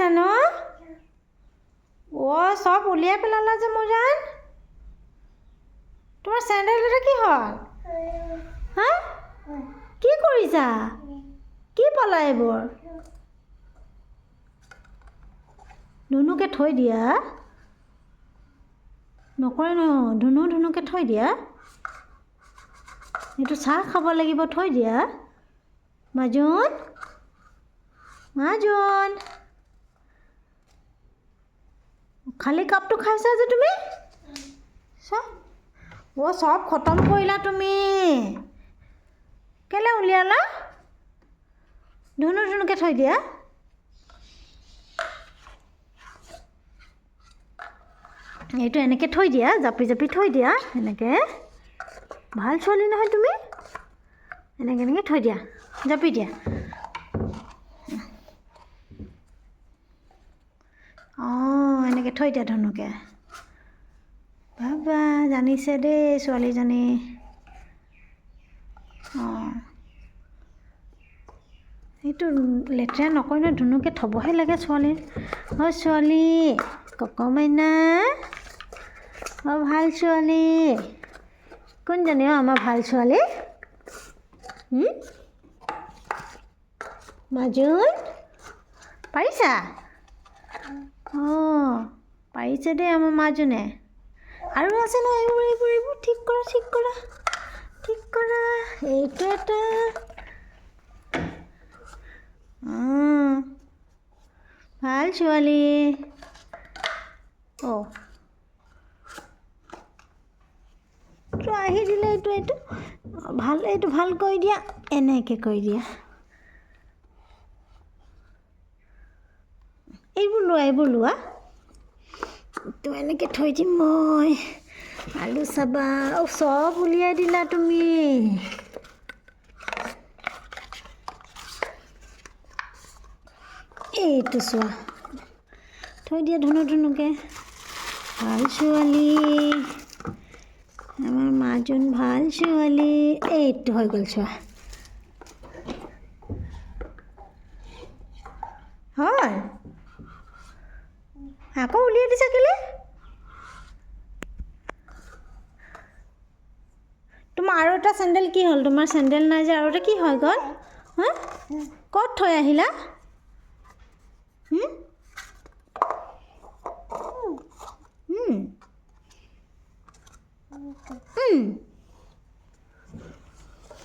আছে ন? অ' চব উলিয়াই পেলালা যে মোৰ জান। তোমাৰ চেণ্ডেল দুটা কি হ'ল? হা? কি কৰিছা? কি পালা এইবোৰ? ধুনুকে থৈ দিয়া। নকৰে ন, ধুনুকে থৈ দিয়া। এইটো চাহ খাব লাগিব, থৈ দিয়া। মাজুন, মাজুন, খালী কাপটো খাইছা যে তুমি? চব অ' চব খতম কৰিলা তুমি। কেলৈ উলিয়ালা? ধুনুকে থৈ দিয়া। এইটো এনেকৈ থৈ দিয়া, জাপি জাপি থৈ দিয়া এনেকৈ। ভাল ছোৱালী নহয় তুমি। এনেকৈ থৈ দিয়া, জাপি দিয়া। অঁ এনেকৈ থৈ দিয়া ধুনুকে। বাবা জানিছে দেই ছোৱালীজনী। অঁ এইটো লেতেৰা নকৰে নহয়, ধুনুকে থ'বহে লাগে ছোৱালী। অ' ছোৱালী, ককমাইনা, অ' ভাল ছোৱালী। কোনজনী অ' আমাৰ ভাল ছোৱালী? মাজুন, পাৰিছা? অঁ পাৰিছে দেই আমাৰ মাজুনে। আৰু আছে ন, এইবোৰ ঠিক কৰা, ঠিক কৰা, ঠিক কৰা। এইটো এটা। ভাল ছোৱালী। অ' আহি দিলে এইটো ভাল, এইটো ভাল কৰি দিয়া, এনেকৈ কৰি দিয়া। এইবোৰ লোৱা। তো এনেকৈ থৈ দিম মই। আলু চাবা, অ' চব উলিয়াই দিলা তুমি। এইটো চোৱা, থৈ দিয়া ধুনুকে। ভাল ছোৱালী, আমাৰ মাজুন ভাল ছোৱালী। এইটো হৈ গ'ল চোৱা। হয় আকৌ উলিয়াই দিছা কেলৈ? তোমাৰ আৰু এটা চেণ্ডেল কি হ'ল? তোমাৰ চেণ্ডেল নাই যে আৰু এটা কি হৈ গ'ল? হা? ক'ত থৈ আহিলা?